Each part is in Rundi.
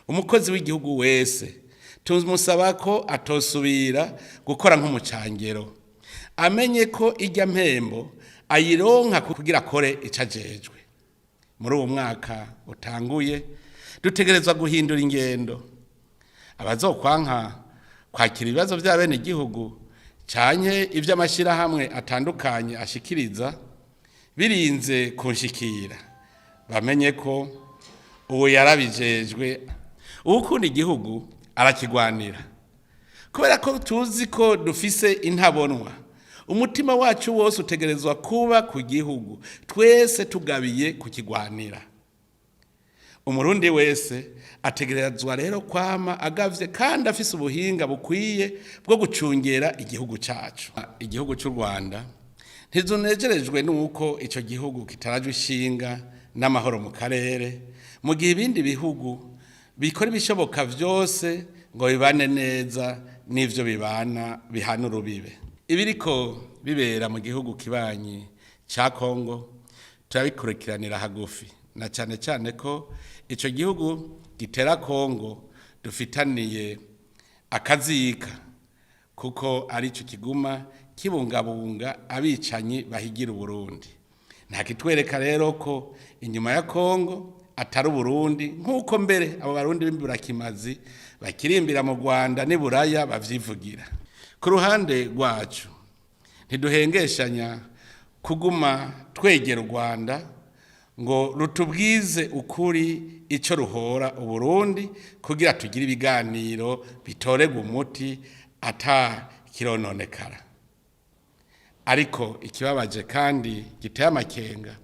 umukozi w'igihugu wese tumusaba ko atosubira gukora nk'umucangero, amenye ko irya mpembo ayironka kugira akore icajejwe. Muri uwo mwaka utanguye dutegerezwa guhindura ingendo. Abazokwanka kwakira ibibazo vya bene igihugu canke ivy'amashirahamwe atandukanye ashikiriza birinze kunshikira, bamenye ko uwo yarabijejwe ukunda igihugu arakigwanira. Kubera ko tuzi ko dufise intabonwa, umutima wacu wose utegerezwa kuba ku gihugu, twese tugabiye kukigwanira. Umurundi wese ategerezwa rero kwama agavye kandi afise ubuhinga bukwiye bwo gucungera igihugu cacu. Igihugu cy'u Rwanda ntizunejerejwe nuko ico gihugu kitarajwe ishinga n'amahoro mu karere, mu gihe ibindi bihugu bikora ibishoboka vyose ngo bibane neza n'ivyo bihana urubibe. Ibiriko bibera mu gihugu kibanyi ca Kongo turabikurikiranira hagufi, na cane cane ko ico gihugu gitera Kongo dufitaniye akazika, kuko ari ico kiguma kibungabunga abicanyi bahigira Uburundi. Nta kitwereka rero ko inyuma ya Kongo atari Uburundi, nk'uko mbere abo barundi b'imburakimazi bakirimbira mu Rwanda n'iburaya bavyivugira. Ku ruhande rwacu ntiduhengeshanya kuguma twegera u Rwanda ngo rutubwize ukuri ico ruhora Uburundi, kugira tugire ibiganiro bitorega umuti ata kirononekara. Ariko ikibabaje kandi giteye amakenga,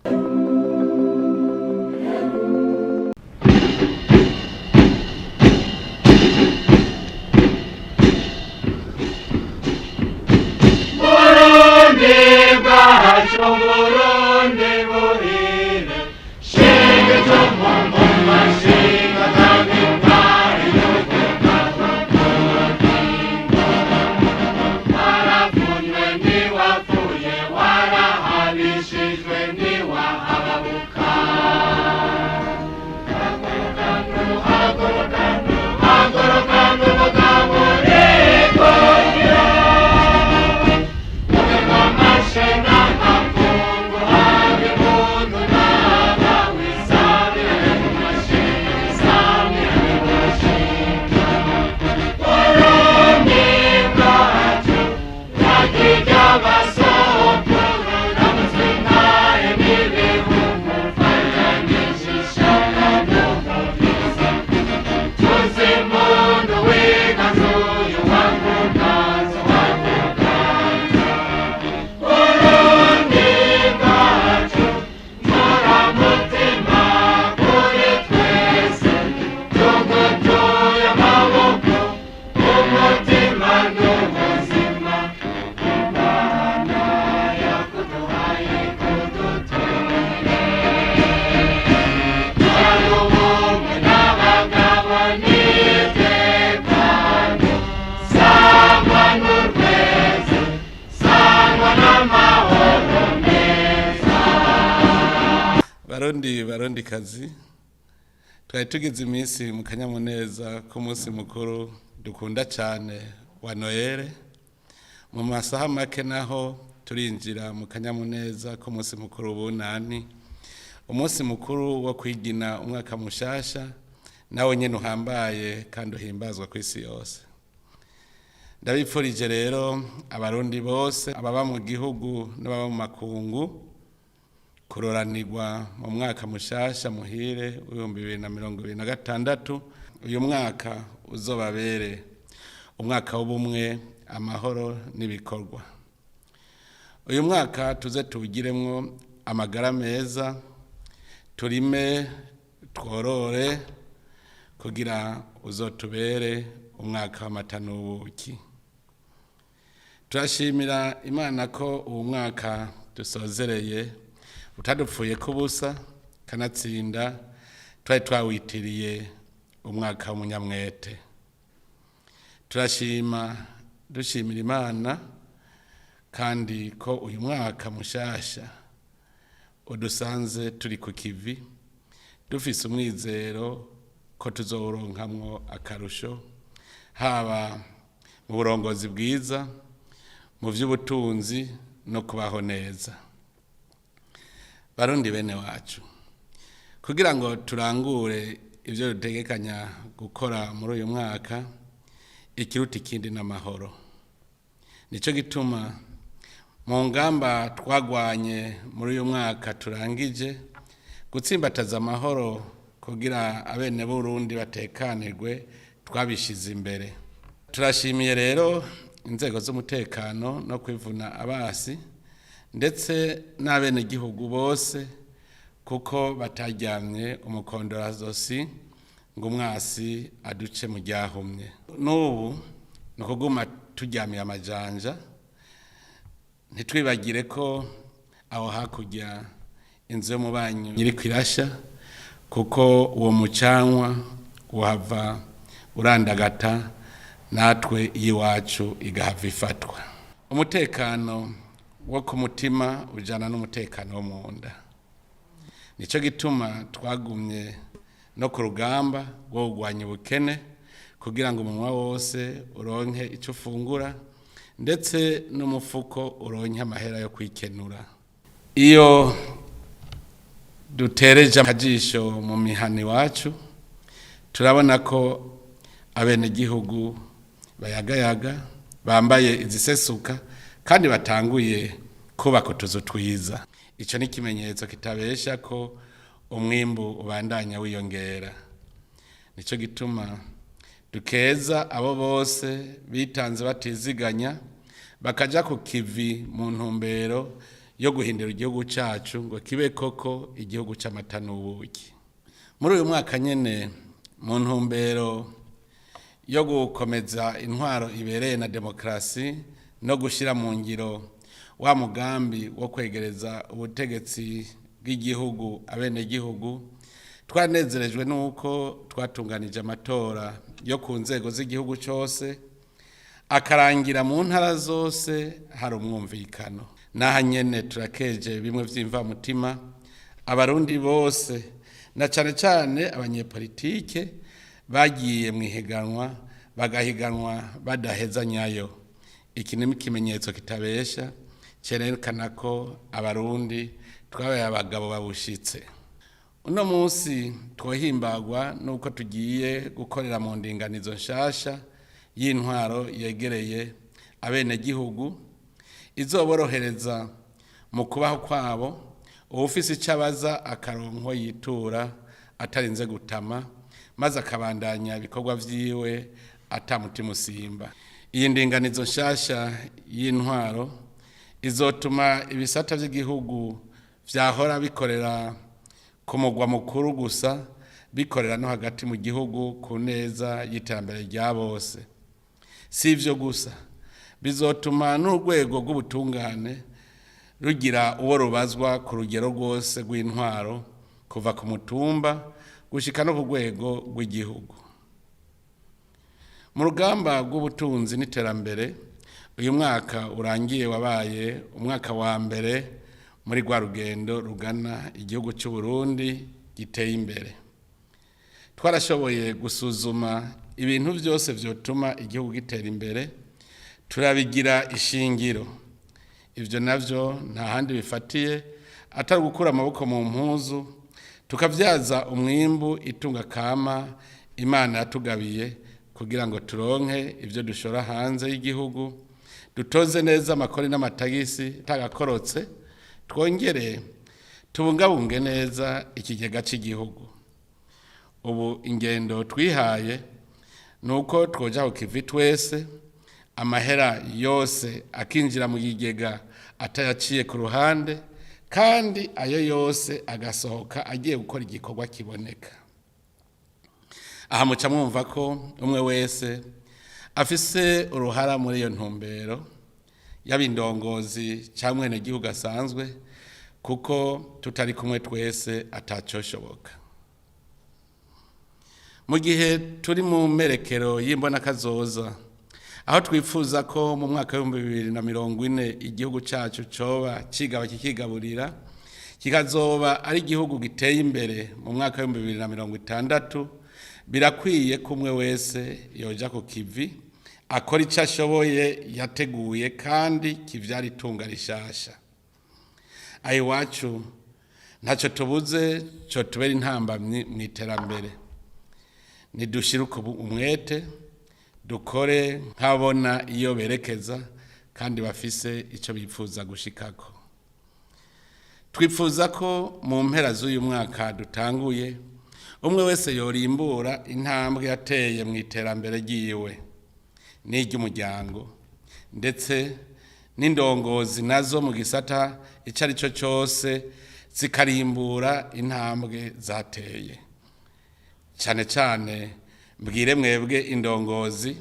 barundi kazi, twari tugize iminsi mu kanyamuneza ku munsi mukuru dukunda cyane wa Noel. Mu masaha make naho turinjira mu kanyamuneza ku munsi mukuru w'ubunani, umunsi mukuru wo kwigina umwaka mushasha, nawe nyene uhambaye kandi uhimbazwa ku isi yose. Ndabipfurije rero abarundi bose, ababa mu gihugu n'ababa mu makungu, kuroranirwa mu mwaka mushasha muhire w'2026. Uyu mwaka uzobabere umwaka w'ubumwe, amahoro n'ibikorwa. Uyu mwaka tuze tuwugiremwo amagara meza, turime tworore, kugira uzotubere umwaka w'amata n'ubuki. Turashimira Imana ko uwo mwaka dusozereye utadupfuye kubusa, kanatsinda twari twawitiriye umwaka w'umunyamwete. Dushimira Imana kandi ko uyu mwaka mushasha udusanze turi ku kivi, dufise umwizero ko tuzoronkamwo akarusho haba mu burongozi bwiza, mu vy'ubutunzi no kubaho neza. Barundi bene wacu, kugira ngo turangure ivyo dutegekanya gukora muri uyu mwaka, ikiruta ikindi n'amahoro. Nico gituma mu ngamba twagwanye muri uyu mwaka turangije gutsimbataza amahoro kugira abene Burundi batekanirwe twabishize imbere. Turashimiye rero inzego z'umutekano no kwivuna abasi ndetse n'abene gihugu bose kuko bataryamye umukondorazosi ngo umwasi aduce mu ryahumye. N'ubu ni ukuguma turyamiye amajanja, ntitwibagire ko aho hakurya inzu y'umubanyi iriko irasha, kuko uwo mucanwa uhava urandagata natwe iwacu igahava ifatwa. Umutekano wo ku mutima ujana n'umutekano wo mu nda. Nico gituma twagumye no ku rugamba rwo kugwanya ubukene kugira ngo umunwa wose uronke ico ufungura ndetse n'umufuko uronke amahera yo kwikenura. Iyo dutereje akajisho mu mihani wacu turabona ko abene gihugu bayagayaga bambaye izisesuka kandi batanguye kubaka utuzu twiza. Ico ni ikimenyetso kitabesha ko umwimbu ubandanya wiyongera. Nico gituma dukeza abo bose bitanze batiziganya bakaja ku kivi mu ntumbero yo guhindura igihugu cacu ngo kibe koko igihugu c'amata n'ubuki. Muri uyu mwaka nyene mu ntumbero yo gukomeza intwaro ibereye na demokrasi no gushira mu ngiro wa mugambi wo kwegereza ubutegetsi bw'igihugu abene gihugu, twanezerejwe nuko twatunganije amatora yo ku nzego z'igihugu cyose akarangira mu ntara zose hari umwumvikano. Naha nyene turakeje bimwe vy'imva mutima abarundi bose na cane cane abanyepolitike bagiye mwihiganwa bagahiganwa badaheza nyayo. Iki ni ikimenyetso kitabesha cerekana ko abarundi twabaye abagabo babushitse. Uno munsi twohimbagwa nuko tugiye gukorera mu ndinganizo nshasha y'intwaro yegereye abene gihugu izoborohereza mu kubaho kwabo, ubufisi icabaza akaronko yitura atarinze gutama maze akabandanya ibikorwa vyiwe atamutima usimba. Iyi ndinganizo nshasha y'intwaro izotuma ibisata vy'igihugu vyahora bikorera ku mugwa mukuru gusa bikorera no hagati mu gihugu ku neza y'iterambere rya bose. Si ivyo gusa, bizotuma n'urwego rw'ubutungane rugira uwo rubazwa ku rugero rwose rw'intwaro kuva ku mutumba gushika no ku rwego rw'igihugu. Mu rugamba rw'ubutunzi n'iterambere uyu mwaka urangiye wabaye umwaka wa mbere muri rwa rugendo rugana igihugu cy'u Burundi giteye imbere. Twarashoboye gusuzuma ibintu byose vyotuma igihugu gitera imbere, turabigira ishingiro. Ivyo navyo nta handi bifatiye atari gukura amaboko mu mpuzu tukavyaza umwimbu itunga kama Imana yatugabiye kugira ngo turonke ivyo dushora hanze y'igihugu, dutoze neza amakori n'amatagisi tagakorotse, twongere tubungabunge neza ikigega cy'igihugu. Ubu ingendo twihaye nuko twoja ku kivi twese, amahera yose akinjira mu kigega atayaciye ku ruhande, kandi ayo yose agasohoka agiye gukora igikorwa kiboneka. Aha muca mwumva ko umwe wese afise uruhara muri iyo ntumbero y'abindongozi cyangwa mwene gihugu asanzwe, kuko tutari kumwe twese atacoshoboka. Mu gihe turi mu merekero y'imbona kazoza, aho twifuza ko mu mwaka wa 2040 igihugu cyacu coba cigaba kikigaburira, kikazoba ari igihugu giteye imbere mu mwaka wa 2060, birakwiye kumwe wese yoja ku kivi akora icyo ashoboye yateguye kandi kivyara itunga rishasha. Iwacu ntacyo tubuze cyo tubera intambamyi mu iterambere. Nidushire umwete dukore nkabona iyo berekeza kandi bafise icyo bifuza gushikako. Twifuza ko mu mpera z'uyu mwaka dutanguye umwe wese yorimbura intambwe yateye mu iterambere ryiwe n'iry'umuryango ndetse n'indongozi nazo mu gisata icyo ari cyo cyose zikarimbura intambwe zateye. Cyane cyane mbwire mwebwe indongozi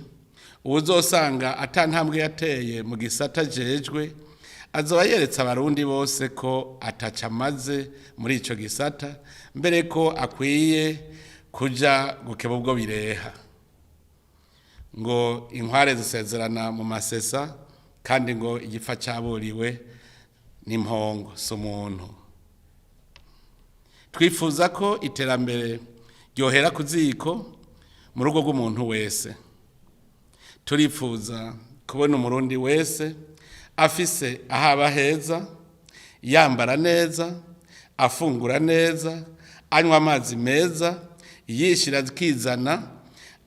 uzosanga atantambwe yateye mu gisata jejwe azoba yeretse abarundi bose ko atacamaze muri ico gisata mbere ko akwiye kuja gukeba ubwo bireha. Ngo inkware zisezerana mu masesa kandi ngo igifa cyaburiwe n'impongo s'umuntu. Twifuza ko iterambere ryohera ku ziko mu rugo rw'umuntu wese. Turifuza kubona umurundi wese afise ahaba heza, yambara neza, afungura neza, anywa amazi meza, yishira zikizana,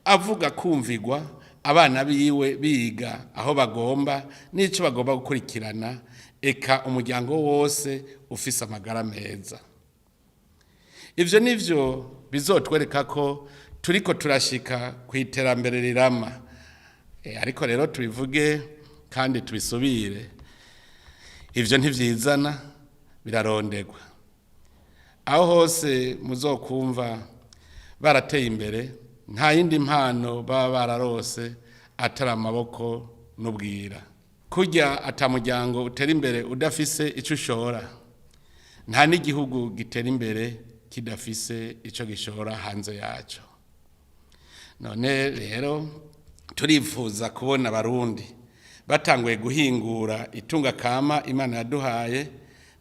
avuga kumvigwa, abana biwe biga aho bagomba n'ico bagomba gukurikirana, eka umuryango wose ufise amagara meza. Ivyo nivyo bizotwereka ko turiko turashika ku iterambere rirama. Ariko rero tubivuge kandi tubisubire, ivyo ntivyizana birarondegwa. Aho hose muzokumva barateye imbere nta yindi mpano baba bararose atari amaboko n'ubwira. Kurya atamuryango utera imbere udafise ico ushora, nta n'igihugu gitera imbere kidafise ico gishora hanze yaco. None rero turifuza kubona abarundi batanguye guhingura itunga kama Imana yaduhaye,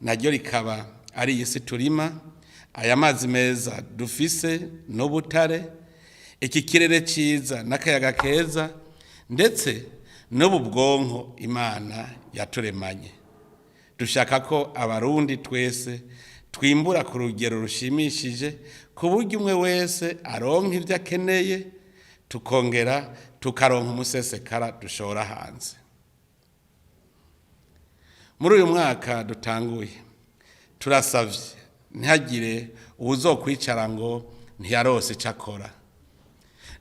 naryo rikaba ari isi turima, aya mazi meza dufise n'ubutare, iki kirere ciza n'akayaga keza, ndetse n'ubu bwonko Imana yaturemanye. Dushaka ko abarundi twese twimbura ku rugero rushimishije ku buryo umwe wese aronka ivyo akeneye, tukongera tukaronka umusesekara dushora hanze. Muri uyu mwaka dutanguye turasavye ntihagire uwuzokwicara ngo ntiyarose icakora.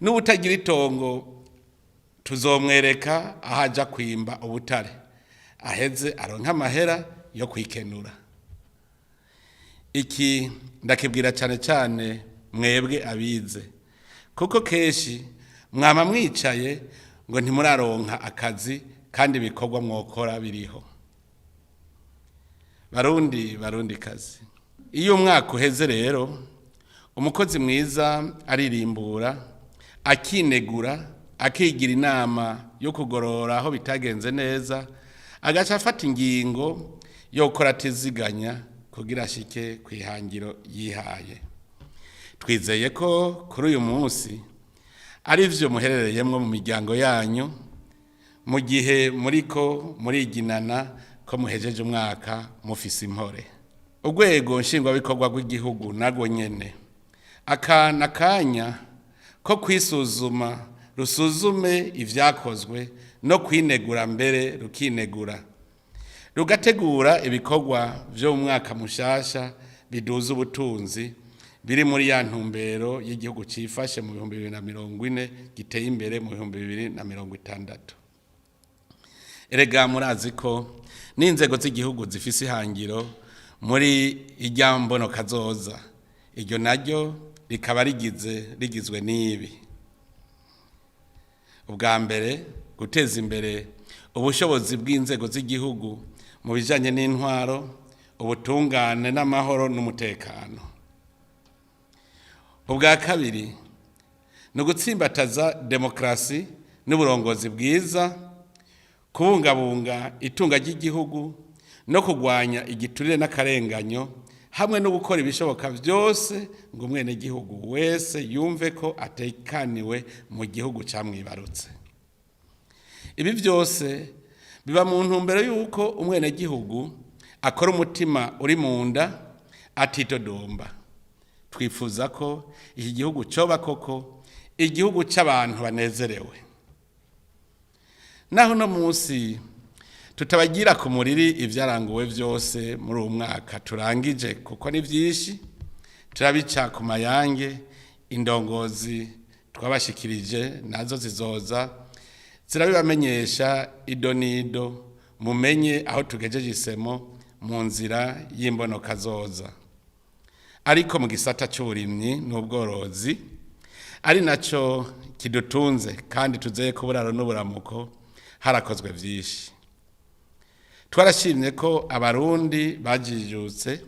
N'ubutagira itongo tuzomwereka ahaja kwimba ubutare, aheze aronka amahera yo kwikenura. Iki ndakibwira cyane cyane mwebwe abize, kuko keshi mwama mwicaye ngo ntimuraronka akazi kandi ibikorwa mwokora biriho. Barundi kazi, iyo umwaka uheze rero umukozi mwiza aririmbura, akinegura, akigira inama yo kugorora aho bitagenze neza, agaca afata ingingo yo gukora atiziganya kugira ashike kwihangiro yihaye. Twizeye ko kuri uyu munsi ari vyo muherereyemwo mu miryango yanyu, mu gihe muriko muriginana ko muhejeje umwaka mufise impore. Urwego nshingwabikorwa rw'igihugu narwo nyene akana kanya ko kwisuzuma, rusuzume ivyakozwe no kwinegura mbere rukinegura, rugategura ibikorwa vyo mu mwaka mushasha biduza ubutunzi biri muri ya ntumbero y'igihugu cifashe mu 2040 giteye imbere mu 2060. Erega murazi ko n'inzego z'igihugu zifise ihangiro muri ijambo no kazoza, iryo naryo rikaba rigizwe n'ibi: ubwa mbere guteza imbere ubushobozi bw'inzego z'igihugu mu bijanye n'intwaro, ubutungane n'amahoro n'umutekano. Ubwa kabiri no gutsimbataza demokrasi n'uburongozi bwiza, kubungabunga itunga ry'igihugu no kugwanya igiturire n'akarenganyo hamwe no gukora ibishoboka byose ngo umwenegihugu wese yumve ko atekaniwe mu gihugu camwibarutse. Ibi byose biba mu ntumbero y'uko umwenegihugu akora umutima uri mu nda atitodomba. Twifuza ko iki gihugu coba koko igihugu c'abantu banezerewe. Naho no munsi tutabagira ku muriri ivyaranguwe byose muri uwo mwaka turangije kuko ni byinshi, turabica ku mayange. Indongozi twabashikirije nazo zizoza zirabibamenyesha ido nido, mumenye aho tugejeje isemo mu nzira y'imbonoka zoza. Ariko mu gisata cy'uburimyi n'ubworozi ari naco kidutunze kandi tuzeye ko buraro n'uburamuko harakozwe byinshi. Twarashimye ko abarundi bajijutse,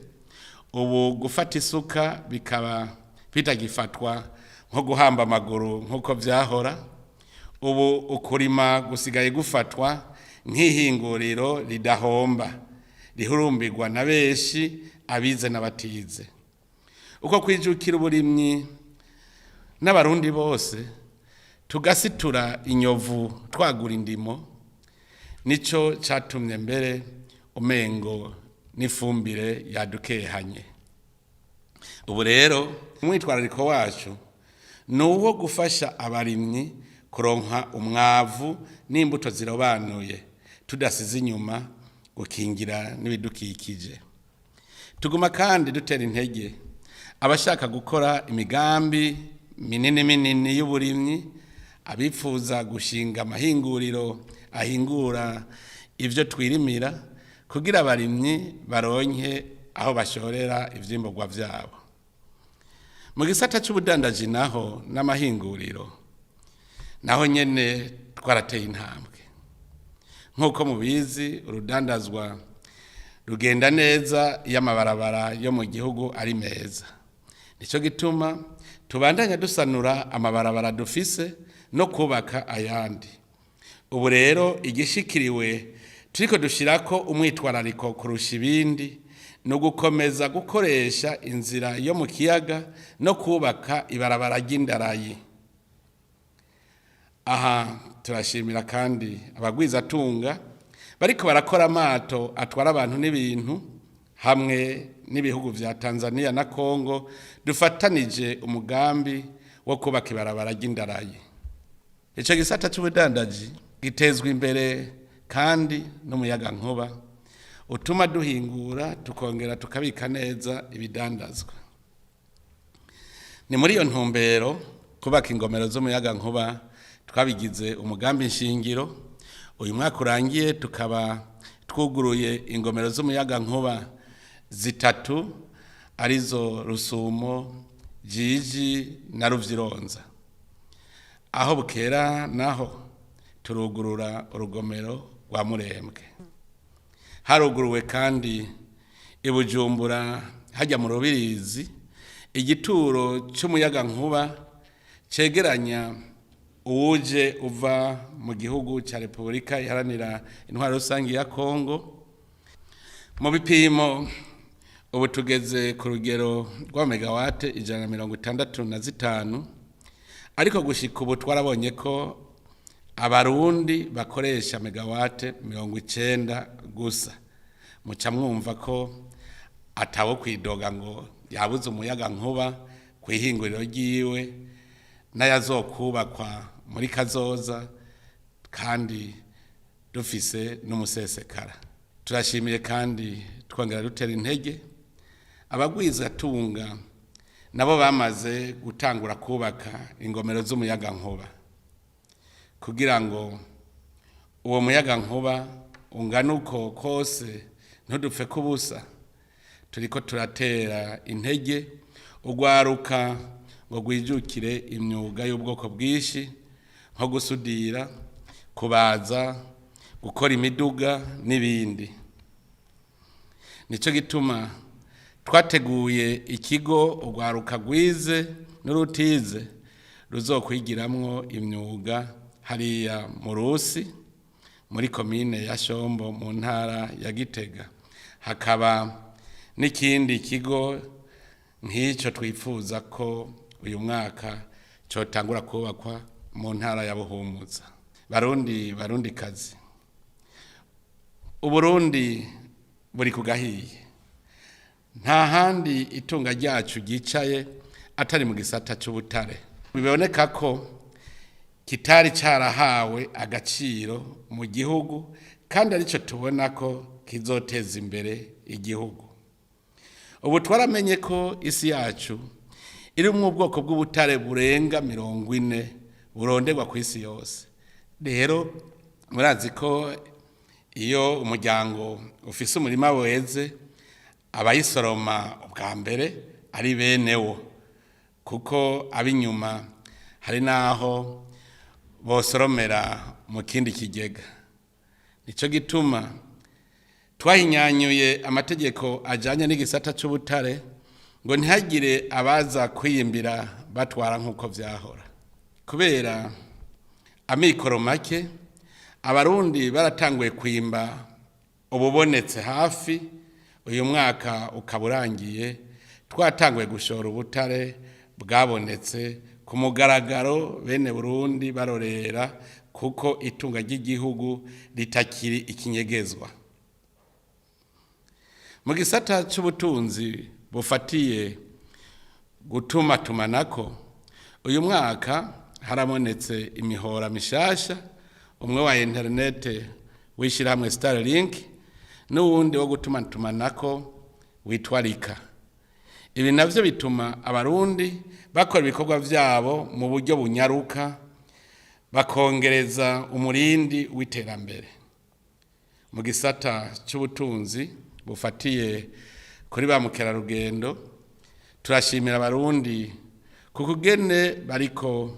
ubu gufata isuka bikaba bitagifatwa nko guhamba amaguru nk'uko byahora. Ubu ukurima gusigaye gufatwa nk'ihinguriro ridahomba, rihurumbirwa na benshi, abize n'abatize. Uko kwijukira uburimyi n'abarundi bose tugasitura inyovu twagura indimo, nico catumye mbere umengo n'ifumbire yadukehanye. Ubu rero umwitwarariko wacu ni uwo gufasha abarimyi kuronka umwavu n'imbuto zirobanuye, tudasize inyuma gukingira n'ibidukikije. Tuguma kandi dutera intege abashaka gukora imigambi minini y'uburimyi, abifuza gushinga amahinguriro ahingura ivyo twirimira kugira abarimyi baronke aho bashorera ivyimburwa vyabo. Mu gisata c'ubudandaji naho n'amahinguriro naho nyene twarateye intambwe. Nk'uko mubizi, urudandazwa rugenda neza iyo amabarabara yo mu gihugu ari meza. Nico gituma tubandanya dusanura amabarabara dufise no kubaka ayandi. Ubu rero igishikiriwe turiko dushirako umwitwarariko kurusha ibindi no gukomeza gukoresha inzira yo mu kiyaga no kubaka ibarabara ry'indarayi. Aha turashimira kandi abagwizatunga bariko barakora amato atwara abantu n'ibintu hamwe n'ibihugu vya Tanzania na Kongo dufatanije umugambi wo kubaka ibarabara ry'indarayi. Ico gisata c'ubudandaji gitezwa imbere kandi n'umuyaga nkuba utuma duhingura tukongera tukabika neza ibidandazwa. Ni muri iyo ntumbero kubaka ingomero z'umuyaga nkuba twabigize umugambi nshingiro. Uyu mwaka urangiye tukaba twuguruye ingomero z'umuyaga nkuba zitatu, arizo Rusumo, Jiji na Ruvyironza. Aho bukera naho turugurura urugomero rwa Murembwe. Haruguruwe kandi i Bujumbura hajya mu Rubirizi igituro cy'umuyaga nkuba cegeranya uwuje uva mu gihugu cya Repubulika Iharanira Intwaro Rusangi ya Kongo. Mu bipimo ubu tugeze ku rugero rwa megawate 165, ariko gushika ubu twarabonye ko abarundi bakoresha megawate 90 gusa. Muca mwumva ko atawo kwidoga ngo yabuze umuyaga nkuba kwihinguriro ryiwe n'ayazokubakwa muri kazoza kandi dufise n'umusesekara. Turashimiye kandi twongera dutera intege abagwiza tunga nabo bamaze gutangura kubaka ingomero z'umuyaga nkuba kugira ngo uwo muyaga nkuba ungana uko kose ntudupfe kubusa. Turiko turatera intege ugwaruka ngo gwijukire imyuga y'ubwoko bwishi nko gusudira, kubaza, gukora imiduga n'ibindi. Nico gituma twateguye ikigo ugwaruka gwize n'urutize ruzokwigiramwo imyuga hariya mu Rusi muri komine ya Shombo mu ntara ya Gitega. Hakaba n'ikindi kigo nk'icyo twifuza ko uyu mwaka cyotangura kubakwa mu ntara ya Buhumuza. Barundi kazi, Uburundi buri kugahiye, nta handi itunga ryacu ryicaye atari mu gisata cy'ubutare. Biboneka ko kitari cyarahawe agaciro mu gihugu, kandi aricyo tubona ko kizoteza imbere igihugu. Ubu twaramenye ko isi yacu iri mu bwoko bw'ubutare burenga 40 buronderwa ku isi yose. Rero murazi ko iyo umuryango ufise umurima weze abayisoroma ubwa mbere ari benewo, kuko abinyuma hari naho bosoromera mu kindi kigega. Nico gituma twahinyanyuye amategeko ajanye n'igisata cy'ubutare ngo ntihagire abaza kwiyimbira batwara nk'uko vyahora. Kubera amikoro make, abarundi baratanguye kwimba ububonetse hafi. Uyu mwaka ukaburangiye twatanguye gushora ubutare bwabonetse ku mugaragaro, bene Burundi barorera, kuko itunga ry'igihugu ritakiri ikinyegezwa. Mu gisata cy'ubutunzi bufatiye gutuma tumanako, uyu mwaka harabonetse imihora mishasha, umwe wa internet w'ishyirahamwe Starlink n'uwundi wo gutuma tumanako witwarika. Ibi navyo bituma abarundi bakora ibikorwa vyabo mu buryo bunyaruka, bakongereza umurindi w'iterambere. Mu gisata cy'ubutunzi bufatiye kuri ba mukerarugendo, turashimira abarundi kukugene bariko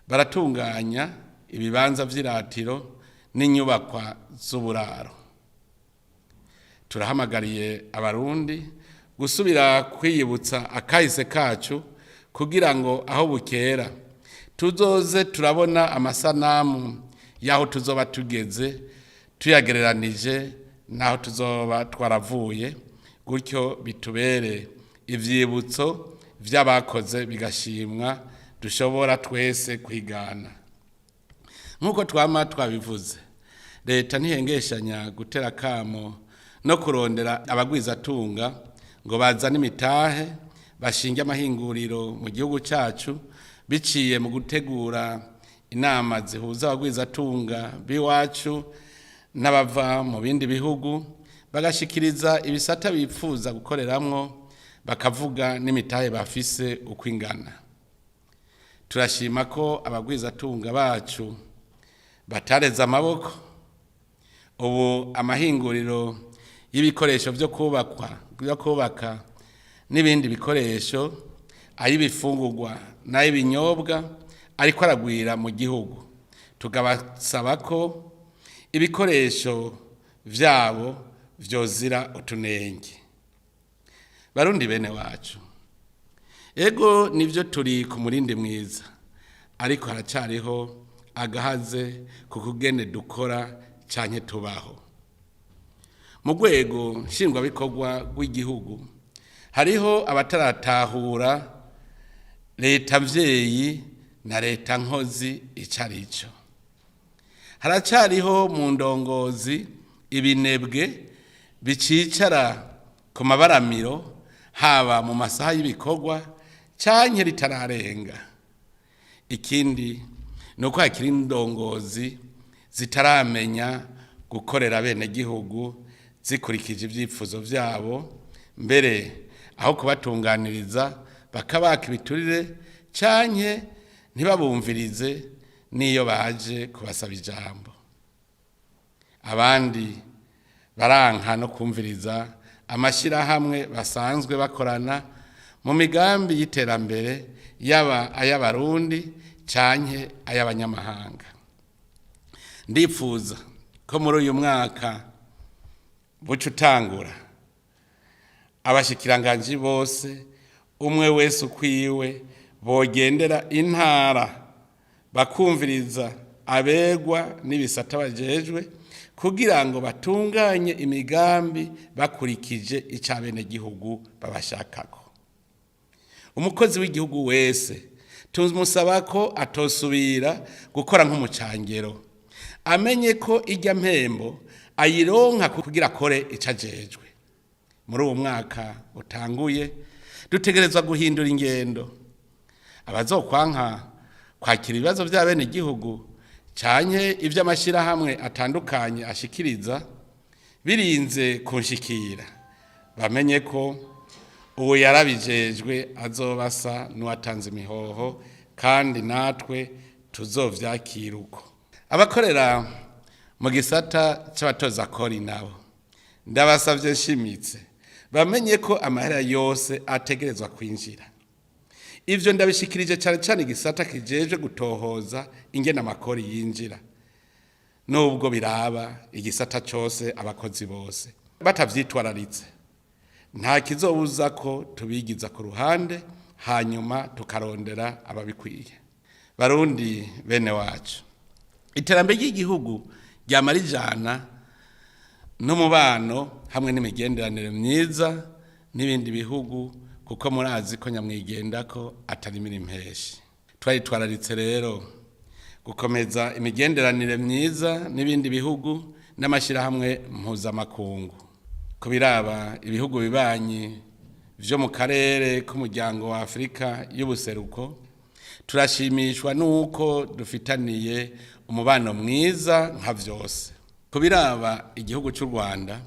baratunganya ibibanza vy'iratiro n'inyubakwa z'uburaro. Turahamagariye abarundi gusubira kwiyibutsa akahise kacu, kugira ngo aho bukera tuzoze turabona amasanamu yaho tuzoba tugeze, tuyagereranije naho tuzoba twaravuye, gutyo bitubere ivyibutso vy'abakoze bigashimwa, dushobora twese kwigana. Nk'uko twama twabivuze, leta ntihengeshanya gutera kamo no kurondera abagwizatunga ngo bazane imitahe bashinge amahinguriro mu gihugu cyacu, biciye mu gutegura inama zihuza abagwizatunga b'iwacu n'abava mu bindi bihugu, bagashikiriza ibisata bifuza gukoreramwo, bakavuga n'imitahe bafise uko ingana. Turashima ko abagwizatunga bacu batareza amaboko. Ubu amahinguriro y'ibikoresho byo kubaka n'ibindi bikoresho, ay'ibifungurwa n'ay'ibinyobwa ariko aragwira mu gihugu. Tukabasaba ko ibikoresho vyabo vyozira utunenge. Barundi bene wacu, ego nivyo turi ku murindi mwiza, ariko haracariho agahaze ku kugene dukora canke tubaho. Mu rwego nshingwabikorwa rw'igihugu hariho abataratahura leta mvyeyi na leta nkozi icarico. Haracariho mu ndongozi ibinebwe bicicara ku mabaramiro, haba mu masaha y'ibikorwa canke ritararenga. Ikindi nuko hakiri indongozi zitaramenya gukorera bene gihugu zikurikije ivyifuzo vyabo, mbere aho kubatunganiriza bakabaka ibiturire canke ntibabumvirize niyo baje kubasaba ijambo. Abandi baranka no kumviriza amashirahamwe basanzwe bakorana mu migambi y'iterambere, yaba ay'abarundi canke ay'abanyamahanga. Ndifuza ko muri uyu mwaka buca utangura, abashikiranganji bose umwe wese ukwiwe bogendera intara bakumviriza abegwa n'ibisata bajejwe, kugira ngo batunganye imigambi bakurikije icabene gihugu babashakako. Umukozi w'igihugu wese tumusaba ko atosubira gukora nk'umucangero, amenye ko ijya mpembo ayironka kugira akore icajejwe. Muri uwo mwaka utanguye dutegerezwa guhindura ingendo. Abazokwanka kwakira ibibazo by'abene gihugu canke ivy'amashirahamwe atandukanye ashikiriza birinze kunshikira, bamenye ko uwo yarabijejwe azobasa n'uwatanze imihoho, kandi natwe tuzovyakira uko. Abakorera mu gisata c'abatoza kori nabo ndabasavye nshimitse bamenye ko amahera yose ategerezwa kwinjira. Ivyo ndabishikirije cyane igisata kijeje gutohoza ingena amakori yinjira, nubwo biraba igisata cyose abakozi bose batavyitwararitse. Nta kizobuza ko tubigiza ku ruhande hanyuma tukarondera ababikwiye. Barundi bene wacu, iterambere ry'igihugu ryamara ijana n'umubano hamwe n'imigenderanire myiza n'ibindi bihugu, kuko murazi ko nyamwigenda ko atarimira impeshi. Twaritwararitse rero gukomeza imigenderanire myiza n'ibindi bihugu n'amashirahamwe mpuzamakungu. Kubiraba ibihugu bibanyi vyo mu karere k'umuryango wa Afrika y'ubuseruko, turashimishwa nuko dufitaniye umubano mwiza nka vyose. Kubiraba igihugu cy'u Rwanda,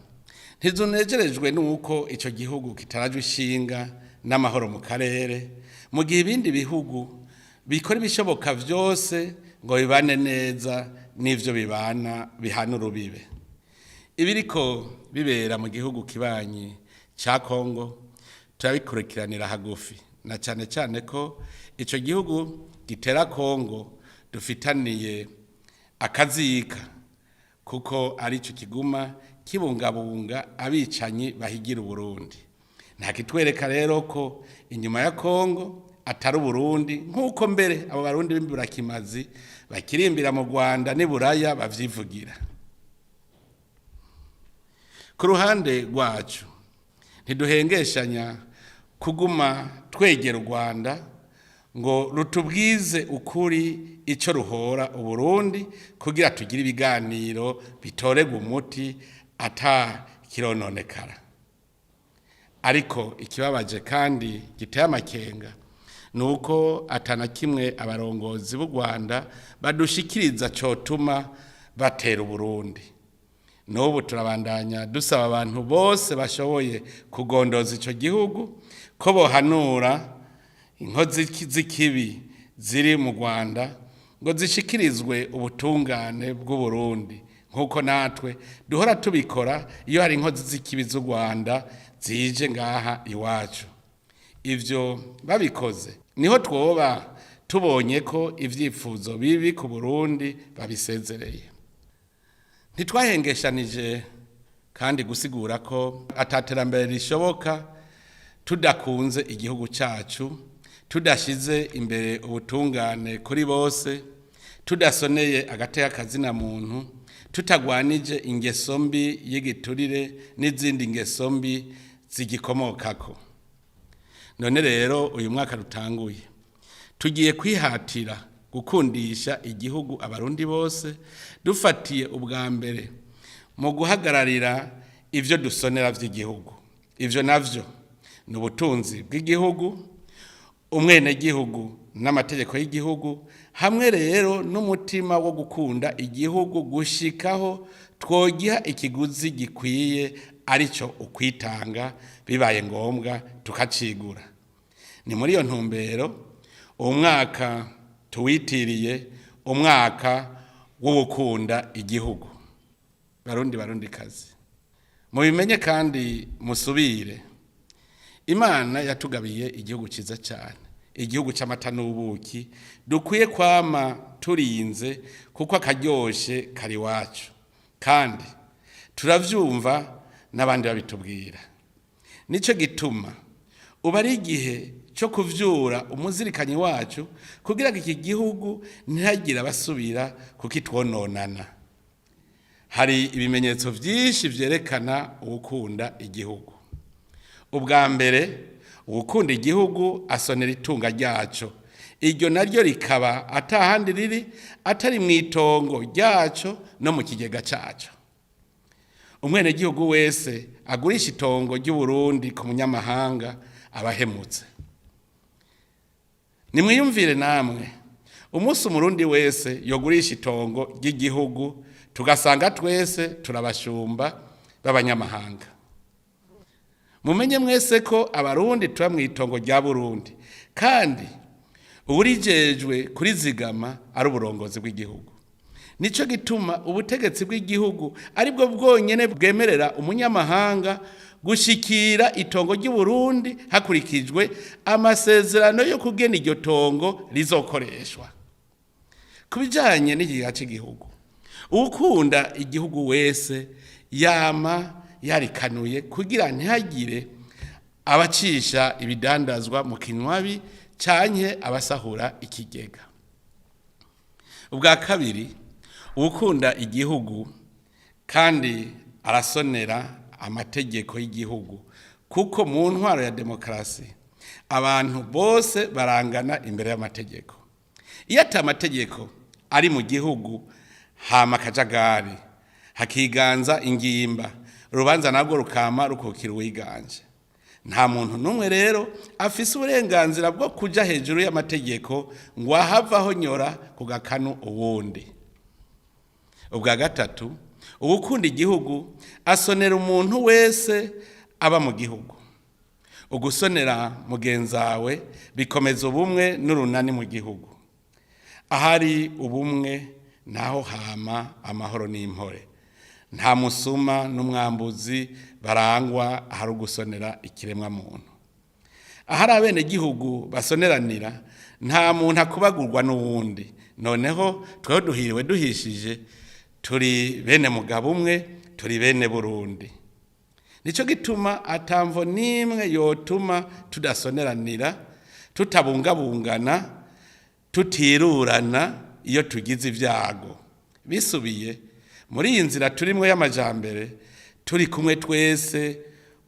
ntizunejerejwe nuko ico gihugu kitarajwe ishinga n'amahoro mu karere, mu gihe ibindi bihugu bikora ibishoboka vyose ngo bibane neza n'ivyo bihana urubibe. Ibiriko bibera mu gihugu kibanyi ca Kongo turabikurikiranira hagufi, na cyane cyane ko ico gihugu gitera Kongo dufitaniye akazika, kuko ari cyo kiguma kibungabunga abicanyi bahigira Uburundi. Nta kitwereka rero ko inyuma ya Kongo atari Uburundi, nk'uko mbere abo barundi b'imburakimazi bakirimbira mu Rwanda n'Iburaya bavyivugira. Ku ruhande rwacu ntiduhengeshanya kuguma twegera u Rwanda ngo rutubwize ukuri ico ruhora Uburundi, kugira tugire ibiganiro bitorega umuti ata kirononekara. Ariko ikibabaje kandi giteye amakenga nuko atana kimwe abarongozi b'u Rwanda badushikiriza cotuma batera Uburundi. N'ubu turabandanya dusaba abantu bose bashoboye kugondoza ico gihugu ko bohanura inkozi z'ikibi ziri mu Rwanda ngo zishikirizwe ubutungane bw'u Burundi, nkuko natwe duhora tubikora iyo hari inkozi z'ikibi z'u Rwanda zije ngaha iwacu. Ivyo babikoze niho twoba tubonye ko ivyifuzo bibi ku Burundi babisezereye. Ntitwahengeshanije kandi gusigura ko ataterambere rishoboka tudakunze igihugu cacu, tudashize imbere ubutungane kuri bose, tudasoneye agateka kazina muntu, tutagwanije ingeso mbi y'igiturire n'izindi ngeso mbi zigikomokako. None rero uyu mwaka rutanguye tugiye kwihatira gukundisha igihugu abarundi bose, dufatiye ubwa mbere mu guhagararira ivyo dusonera vy'igihugu. Ivyo navyo ni ubutunzi bw'igihugu, umwene gihugu n'amategeko y'igihugu, hamwe rero n'umutima wo gukunda igihugu gushikaho twogiha ikiguzi gikwiye, arico ukwitanga bibaye ngombwa tukacigura. Ni muri iyo ntumbero uwo mwaka tuwitiriye umwaka wo gukunda igihugu. Barundi kazi, mubimenye kandi musubire, Imana yatugabiye igihugu ciza cyane, igihugu c'amata n'ubuki dukwiye kwama turinze, kuko akaryoshe kari wacu kandi turavyumva n'abandi babitubwira. Nico gituma uba ari igihe cyo kuvyura umuzirikanyi wacu, kugira ngo iki gihugu ntihagire abasubira kukitwononana. hari ibimenyetso vyinshi vyerekana ugukunda igihugu. Ubwa mbere, ugukunda igihugu asonera itunga ryaco, iryo naryo rikaba atahandi riri atari mwitongo ryaco no mu kigega caco. Umwene gihugu wese agurisha itongo ry'u Burundi ku munyamahanga abahemutse. Nimwiyumvire namwe, umunsi umurundi wese yogurisha itongo ry'igihugu tugasanga twese turabashumba b'abanyamahanga. Mumenye mwese ko abarundi tuba mwitongo rya Burundi, kandi uburijejwe kurizigama ari uburongozi bw'igihugu. Nico gituma ubutegetsi bw'igihugu aribwo bwonyene bwemerera umunyamahanga gushikira itongo ry'u Burundi hakurikijwe amasezerano yo kugena iryo tongo rizokoreshwa. Kubijanye n'igihe cy'igihugu, ukunda igihugu wese yama yarikanuye kugira ntihagire abacisha ibidandazwa mu kinywabi canke abasahura ikigega. Ubwa kabiri, ukunda igihugu kandi arasonera amategeko y'igihugu, kuko mu ntwaro ya demokarasi abantu bose barangana imbere y'amategeko. Iyo ata amategeko ari mu gihugu hama akajagari, hakiganza ingimba, urubanza nabwo rukama rukukira uwiganje. Nta muntu numwe rero afise uburenganzira bwo kuja hejuru y'amategeko ngo ahavaho nyora ku gakanu uwundi. Ubwa gatatu, ugukunda igihugu asonera umuntu wese aba mu gihugu. Ugusonera mugenzawe bikomeza ubumwe n'urunani mu gihugu. Ahari ubumwe naho hama amahoro n'impore. Nta musuma n'umwambuzi barangwa ahari ugusonera ikiremwa muntu. Ahari abene gihugu basoneranira, nta muntu akubagurwa n'uwundi. Noneho tweho duhiriwe duhishije, turi bene mugabo umwe, turi bene Burundi. Nico gituma atamvo nimwe yotuma tudasoneranira, tutabungabungana, tutirurana iyo tugize ibyago. Bisubiye muri iyi nzira turimwe y'amajambere, turi kumwe twese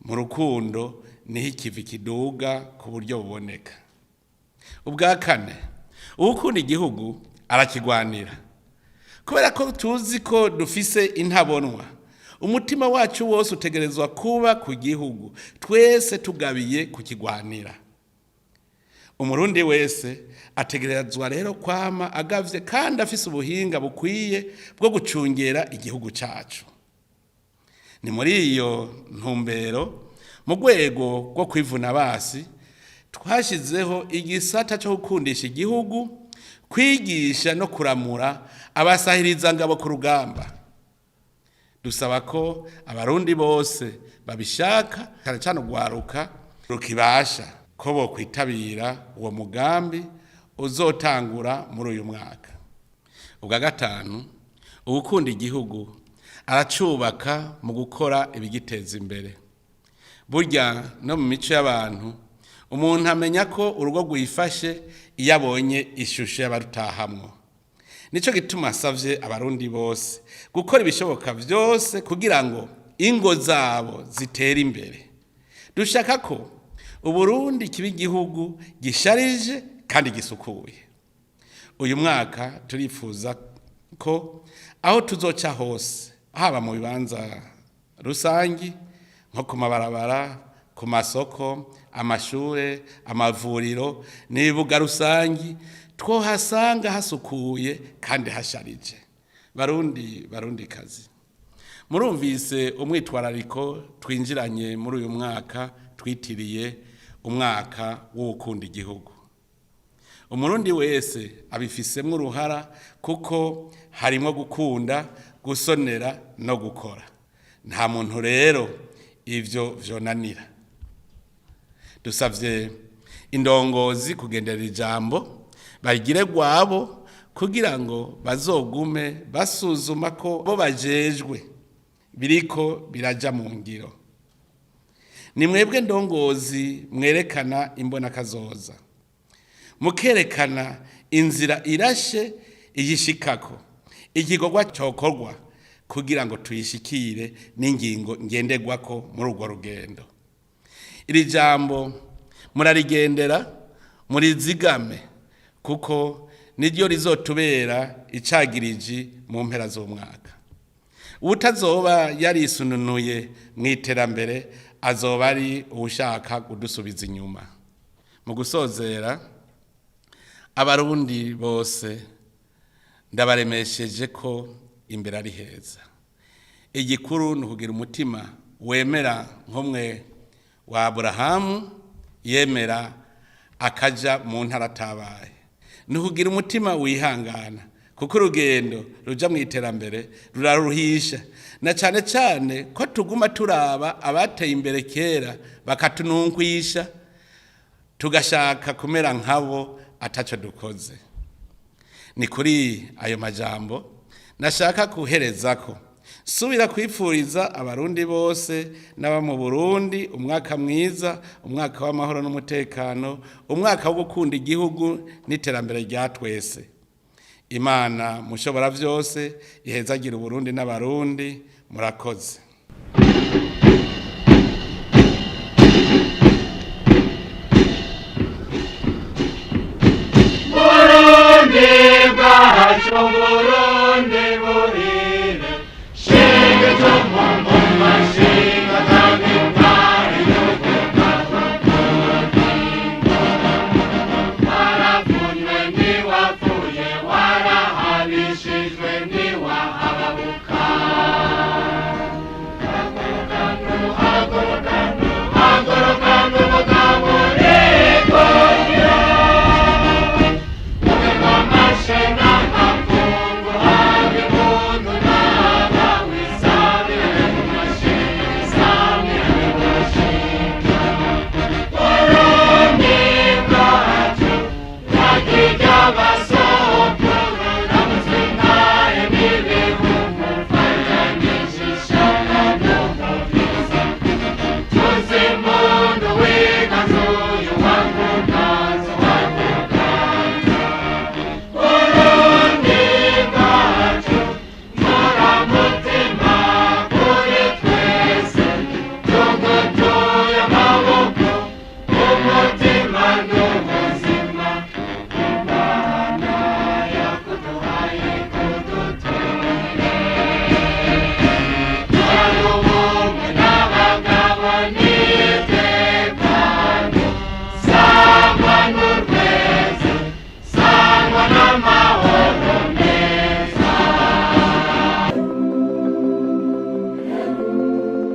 mu rukundo niho ikivi kiduga ku buryo buboneka. Ubwa kane, ukunda igihugu arakigwanira. Kubera ko tuzi ko dufise intabonwa, umutima wacu wose utegerezwa kuba ku gihugu, twese tugabiye kukigwanira. Umurundi wese ategerezwa rero kwama agavye kandi afise ubuhinga bukwiye bwo gucungera igihugu cacu. Ni muri iyo ntumbero, mu rwego rwo kwivuna basi, twashizeho igisata cyo gukundisha igihugu, kwigisha no kuramura abasahiriza ngabo ku rugamba. Dusaba ko abarundi bose babishaka, cyane cyane urwaruka rukibasha, ko bo kwitabira uwo mugambi uzotangura muri uyu mwaka. Ubwa gatanu, ugukunda igihugu aracubaka mu gukora ibigiteza imbere. Burya no mu mico y'abantu, umuntu amenya ko urugo rwifashe iyo abonye ishusho y'abarutahamwo. Nico gituma asavye abarundi bose gukora ibishoboka vyose kugira ngo ingo zabo zitere imbere. Dushaka ko Uburundi kiba igihugu gisharije kandi gisukuye. Uyu mwaka turifuza ko aho tuzoca hose, haba mu bibanza rusangi nko ku mabarabara, ku masoko, amashure, amavuriro n'ibibuga rusangi, twohasanga hasukuye kandi hasharije. Barundi kazi, murumvise umwitwarariko twinjiranye muri uyu mwaka twitiriye umwaka wo gukunda igihugu. Umurundi wese abifisemwo uruhara, kuko harimo gukunda, gusonera no gukora. Nta muntu rero ivyo vyonanira. Dusavye indongozi kugendera ijambo, bagire gwabo kugira ngo bazogume basuzuma ko bo bajejwe biriko biraja mu ngiro. Ni mwebwe ndongozi mwerekana imbona kazoza, mukerekana inzira irashe igishikako, igikorwa cokorwa kugira ngo tuyishikire n'ingingo ngenderwako muri urwo rugendo. Iri jambo murarigendera murizigame kuko niryo rizotubera icagiriji mu mpera z'umwaka. Utazoba yarisununuye mu iterambere azoba ari ushaka kudusubiza inyuma. Mu gusozera abarundi bose ndabaremesheje ko imbere ari heza. Igikuru ni ukugira umutima wemera nk'umwe wa Aburahamu yemera akaja mu ntara atabaye. Ni ukugira umutima wihangana kuko urugendo ruja mu iterambere ruraruhisha, na cyane cyane ko tuguma turaba abateye imbere kera bakatunungwisha tugashaka kumera nkabo ataco dukoze. Ni kuri ayo majambo nashaka kuherezako subira kwipfuriza abarundi bose n'aba mu Burundi umwaka mwiza, umwaka w'amahoro n'umutekano, umwaka wo gukunda igihugu n'iterambere rya twese. Imana mushobora vyose ihezagira Uburundi n'abarundi. Murakoze.